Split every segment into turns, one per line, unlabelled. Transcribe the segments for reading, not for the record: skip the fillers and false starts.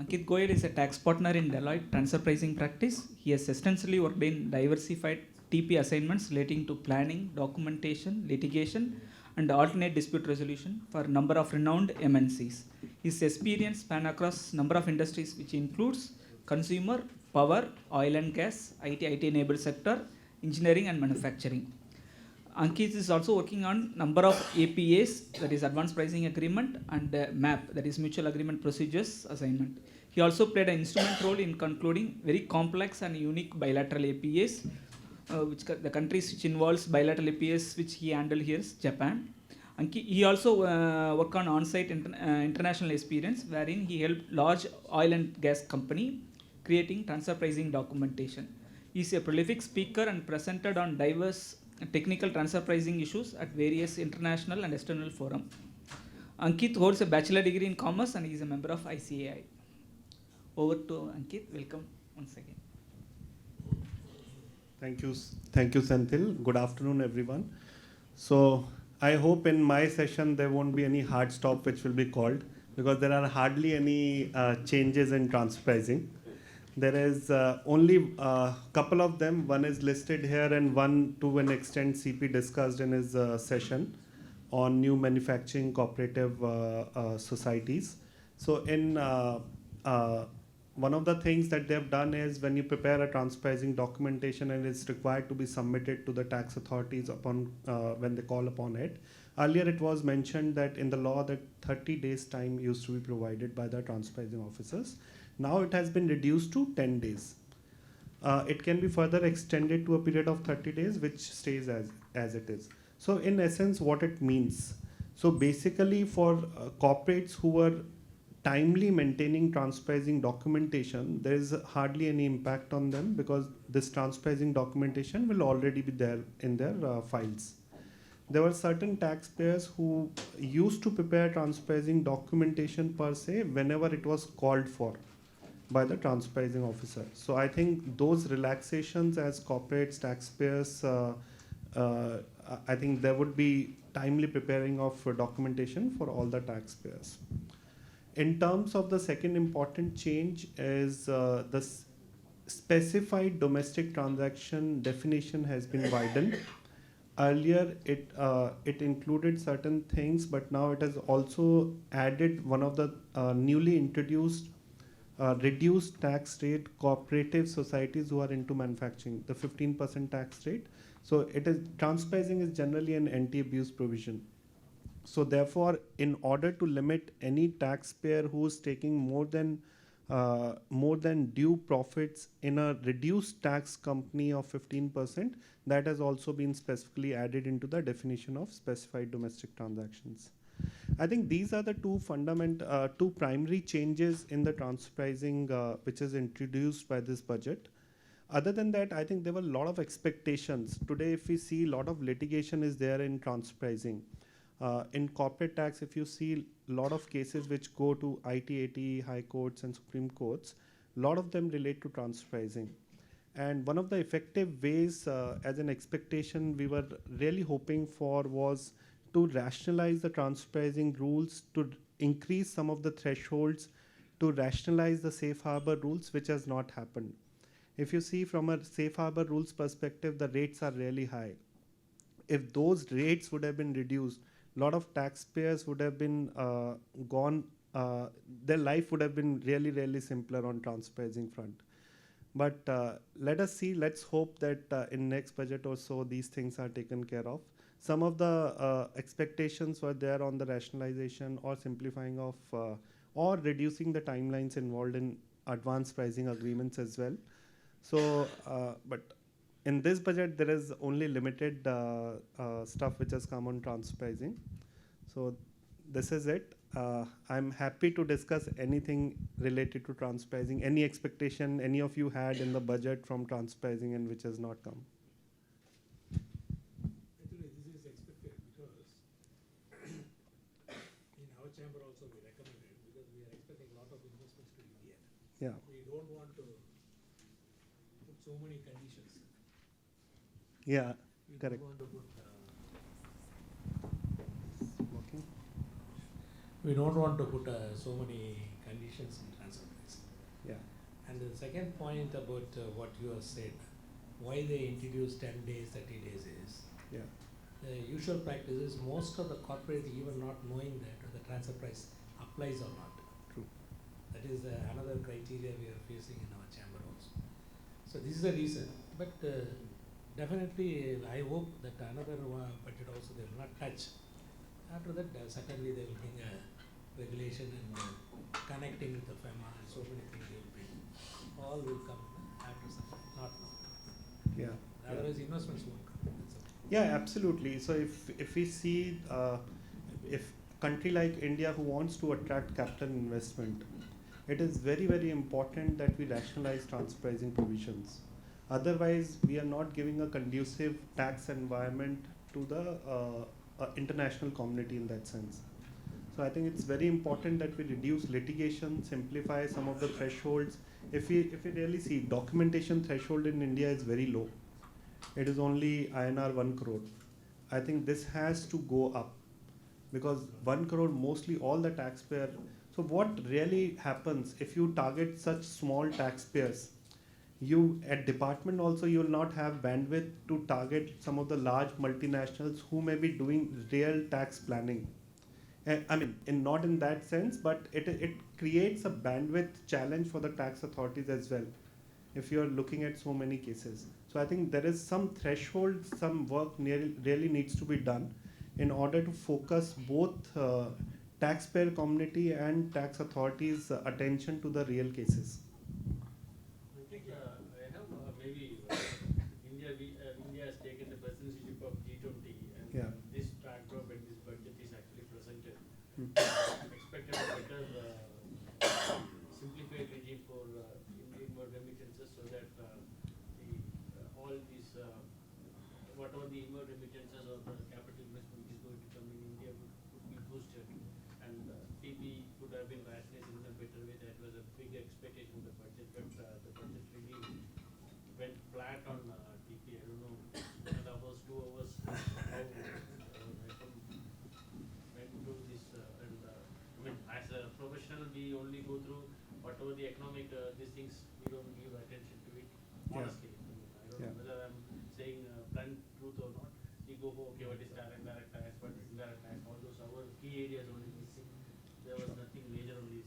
Ankit Goel is a tax partner in Deloitte transfer pricing practice. He has extensively worked in diversified TP assignments relating to planning, documentation, litigation, and alternate dispute resolution for a number of renowned MNCs. His experience span across number of industries, which includes consumer, power, oil and gas, IT enabled sector, engineering and manufacturing. Ankit is also working on number of APAs, that is Advanced Pricing Agreement, and MAP, that is Mutual Agreement Procedures Assignment. He also played an instrument role in concluding very complex and unique bilateral APAs, the countries which involves bilateral APAs which he handled here is Japan. He also worked on on-site international experience, wherein he helped large oil and gas company creating transfer pricing documentation. He is a prolific speaker and presented on diverse technical transfer pricing issues at various international and external forums. Ankit holds a bachelor degree in commerce and he is a member of ICAI. Over to Ankit. Welcome once again.
Thank you, Senthil. Good afternoon, everyone. So I hope in my session there won't be any hard stop which will be called, because there are hardly any changes in transfer pricing. There is only a couple of them. One is listed here and one to an extent CP discussed in his session on new manufacturing cooperative societies. So in one of the things that they've done is when you prepare a transfer pricing documentation and it's required to be submitted to the tax authorities upon when they call upon it. Earlier it was mentioned that in the law that 30 days time used to be provided by the transfer pricing officers. Now it has been reduced to 10 days. It can be further extended to a period of 30 days, which stays as it is. So in essence, what it means. So basically for corporates who are timely maintaining transfer pricing documentation, there is hardly any impact on them, because this transfer pricing documentation will already be there in their files. There were certain taxpayers who used to prepare transfer pricing documentation per se whenever it was called for by the transfer pricing officer. So I think those relaxations as corporates, taxpayers, I think there would be timely preparing of documentation for all the taxpayers. In terms of the second important change is the specified domestic transaction definition has been widened. Earlier it included certain things, but now it has also added one of the newly introduced reduced tax rate cooperative societies who are into manufacturing, the 15% tax rate. So it is transfer pricing is generally an anti-abuse provision. So therefore, in order to limit any taxpayer who is taking more than due profits in a reduced tax company of 15%, that has also been specifically added into the definition of specified domestic transactions. I think these are the two primary changes in the transfer pricing which is introduced by this budget. Other than that, I think there were a lot of expectations. Today, if we see, a lot of litigation is there in transfer pricing. In corporate tax, if you see a lot of cases which go to IIA, high courts and Supreme Courts, a lot of them relate to transfer pricing. And one of the effective ways as an expectation we were really hoping for was to rationalize the transfer pricing rules, to increase some of the thresholds, to rationalize the safe harbor rules, which has not happened. If you see from a safe harbor rules perspective, the rates are really high. If those rates would have been reduced, a lot of taxpayers would have been gone, their life would have been really, really simpler on transfer pricing front. But let us see, let's hope that in next budget or so, these things are taken care of. Some of the expectations were there on the rationalization or simplifying of or reducing the timelines involved in advanced pricing agreements as well. So, but in this budget, there is only limited stuff which has come on transfer pricing. So this is it. I'm happy to discuss anything related to transfer pricing, any expectation any of you had in the budget from transfer pricing and which has not come.
Actually, this is expected because in our chamber also we recommended, because we are expecting a lot of investments to India.
Yeah.
We don't want to put so many conditions.
Yeah,
We
correct.
Don't want to put, we don't want to put so many conditions in transfer pricing. the second point about what you have said, why they introduced 10 days, 30 days is,
Yeah.
the usual practice is most of the corporate even not knowing that the transfer price applies or not.
True.
That is another criteria we are facing in our chamber also. So this is the reason. But definitely I hope that another budget also they will not touch. After that certainly they will bring a regulation and connecting with the FEMA and so many things they will bring. All will come after some time, not now.
Yeah.
Otherwise investments won't come. That's all.
Yeah, absolutely. So if we see if country like India who wants to attract capital investment, it is very, very important that we rationalize transfer pricing provisions. Otherwise, we are not giving a conducive tax environment to the international community in that sense. So I think it's very important that we reduce litigation, simplify some of the thresholds. If we really see, documentation threshold in India is very low. It is only INR 1 crore. I think this has to go up because 1 crore mostly all the taxpayer. So what really happens if you target such small taxpayers? You at department also you will not have bandwidth to target some of the large multinationals who may be doing real tax planning. I mean, not in that sense, but it creates a bandwidth challenge for the tax authorities as well if you are looking at so many cases. So I think there is some threshold, some work really needs to be done in order to focus both taxpayer community and tax authorities' attention to the real cases.
I think I have maybe India has taken the presidency of G20 and
Yeah.
this backdrop and this budget is actually presented.
Hmm.
Expected a better simplified regime for inward remittances so that all these whatever the inward remittances or the capital investment is going to come in India would be boosted and TP could have been rationalized in a better way. That was a big expectation of the budget, but the budget really went flat on TP. I don't know, 1.5 hours, 2 hours, how went through this and I mean, as a professional, we only go through whatever the economic these things. We don't give attention to it. Honestly, I mean, I don't know whether I'm saying blunt truth or not. We go for okay, what is direct tax, what is indirect tax, all those our key areas only missing. There was nothing major on these.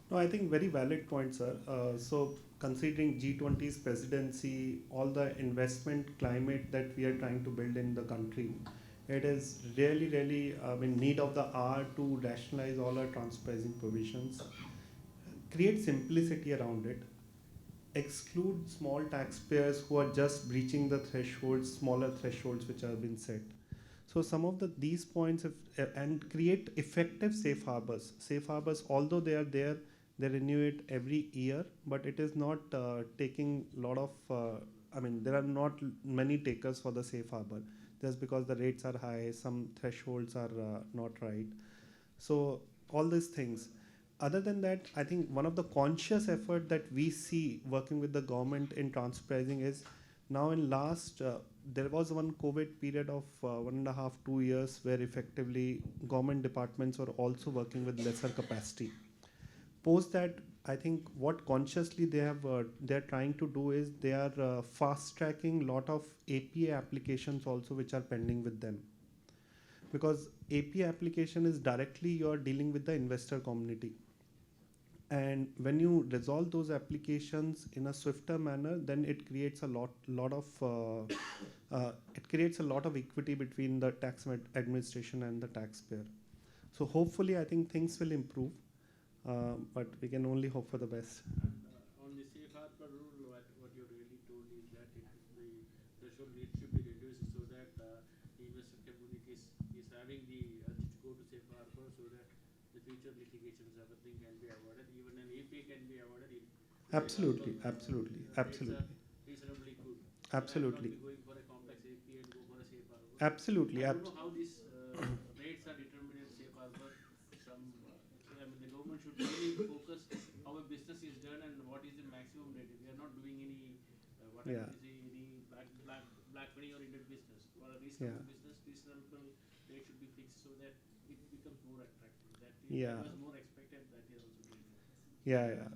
No, I think very valid point, sir. So considering G20's presidency, all the investment climate that we are trying to build in the country, it is really in need of the hour to rationalize all our transfer pricing provisions, create simplicity around it, exclude small taxpayers who are just breaching the thresholds, smaller thresholds which have been set. So some of these points and create effective safe harbors. Safe harbors, although they are there, they renew it every year, but it is not taking a lot of. There are not many takers for the safe harbor, just because the rates are high, some thresholds are not right. So all these things. Other than that, I think one of the conscious effort that we see working with the government in transfer pricing is now in last. There was one COVID period of 1.5, 2 years where effectively government departments were also working with lesser capacity. Post that, I think what consciously they're trying to do is they are fast tracking lot of APA applications also which are pending with them. Because APA application is directly you're dealing with the investor community. And when you resolve those applications in a swifter manner, then it creates a lot of equity between the tax administration and the taxpayer. So hopefully, I think things will improve, but we can only hope for the best.
And on the safe harbor rule, what you really told is that the threshold rate should be reduced so that the investor community is having the urge to go to safe harbor so that the future litigations, everything can be avoided. Even an AP can be avoided.
Absolutely.
Reasonably good.
Absolutely.
Not going for a complex AP and go for a safe harbor.
Absolutely.
I don't know how these rates are determined in safe harbor. The government should really focus how a business is done and what is the maximum rate. We are not doing any any black money or Indian business. For a reasonable business, reasonable rate should be fixed so that it becomes more attractive. That was more expected. That is also being.
Yeah.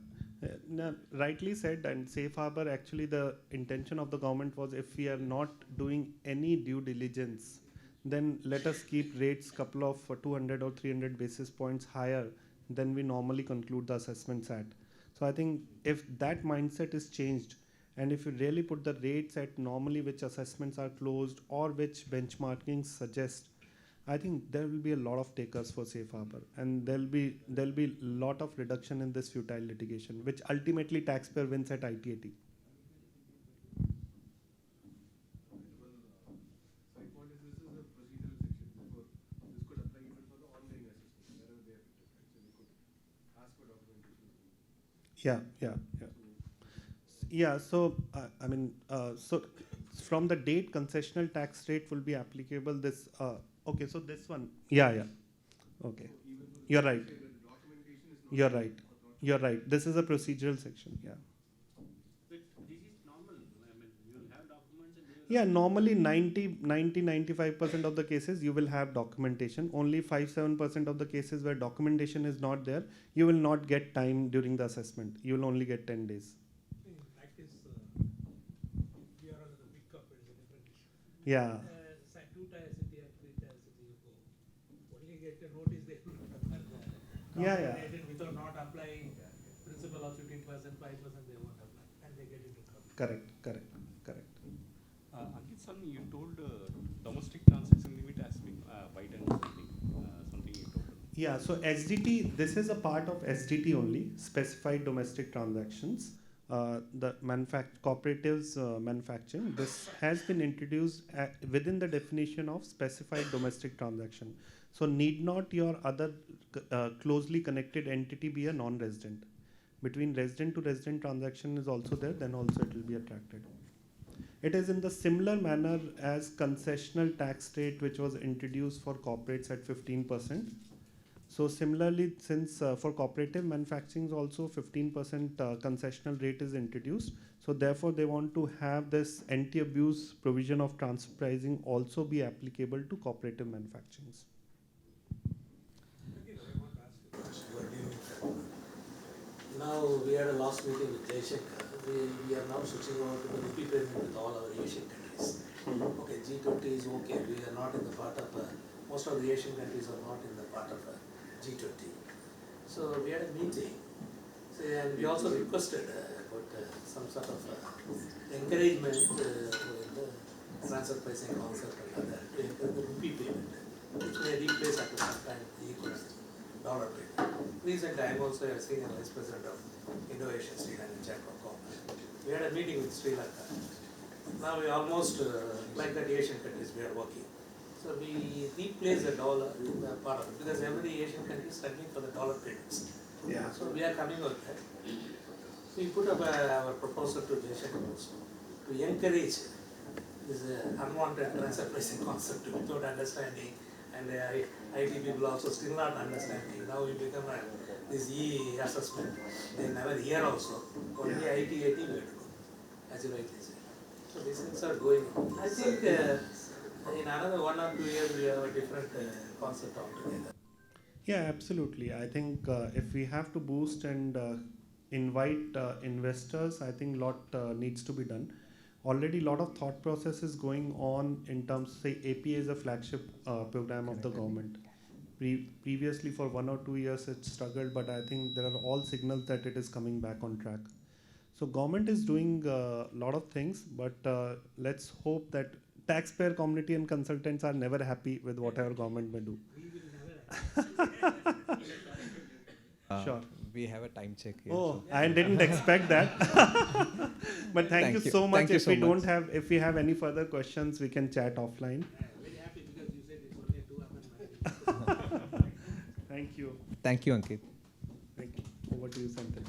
No, rightly said, and safe harbor, actually the intention of the government was if we are not doing any due diligence, then let us keep rates couple of 200 or 300 basis points higher than we normally conclude the assessments at. So I think if that mindset is changed, and if you really put the rates at normally which assessments are closed or which benchmarking suggest, I think there will be a lot of takers for safe harbor, and there'll be lot of reduction in this futile litigation, which ultimately taxpayer wins at ITAT.
Side point is this is a procedural section. Therefore, this could apply even for the ongoing assessment, wherever they have it. Right? So they could ask for documentation.
Yeah. So so from the date concessional tax rate will be applicable. This okay. So this one. Yeah. Okay. You're right. You're right. You're right. This is a procedural section. Yeah.
But this is normal. I mean, you will have documents and
Yeah, normally 95% of the cases you will have documentation. Only 5-7% of the cases where documentation is not there, you will not get time during the assessment. You will only get 10 days.
In practice, we are under the big cup, it's a different issue.
Yeah.
Two-tier city and three-tier city, you go. Only get a notice they will prepare the
Yeah.
agent without not applying principal of 15%, 5% they won't apply, and they get into trouble.
Correct.
Ankit, son, you told domestic transaction limit has been widened something you told.
Yeah, so SDT, this is a part of SDT only, specified domestic transactions. The cooperatives manufacturing, this has been introduced within the definition of specified domestic transaction. So need not your other closely connected entity be a non-resident. Between resident to resident transaction is also there, then also it will be attracted. It is in the similar manner as concessional tax rate which was introduced for corporates at 15%. So similarly, since for cooperative manufacturing also 15% concessional rate is introduced, so therefore they want to have this anti-abuse provision of transfer pricing also be applicable to cooperative manufacturing.
Now we had a last meeting with Jaishankar. We are now switching over to the rupee payment with all our Asian countries. Okay, G20 is okay. We are not in the part of most of the Asian countries are not in the part of G20. So we had a meeting. So, and we also requested about some sort of encouragement in the transfer pricing concept and other to encourage the rupee payment, which may replace after some time the equals dollar payment. Recently, I am also a senior vice president of Innovation Sri Lanka Chamber of Commerce. We had a meeting with Sri Lanka. Now we almost like that Asian countries we are working. So we replace the dollar in the part of it because every Asian country is struggling for the dollar payments.
Yeah.
So we are coming out there. We put up our proposal to Jaishankar also to encourage this unwanted transfer pricing concept without understanding, and IT people also still not understanding. Now we become this e-assessment. They never hear also. Only IT we have to go, as you rightly said. So these things are going on. I think in another 1 or 2 years we have a different concept altogether.
Yeah, absolutely. I think if we have to boost and invite investors, I think lot needs to be done. Already lot of thought process is going on in terms, say APA is a flagship program of the government. Previously for 1 or 2 years it struggled, but I think there are all signals that it is coming back on track. So government is doing a lot of things, but let's hope that taxpayer community and consultants are never happy with whatever government may do.
We will never
Sure.
We have a time check here.
Oh, I didn't expect that. But thank you so much.
Thank you
If we have any further questions, we can chat offline.
very happy because you said it's only a 2 amendment.
Thank you.
Thank you, Ankit.
Thank you. Over to you, Santil.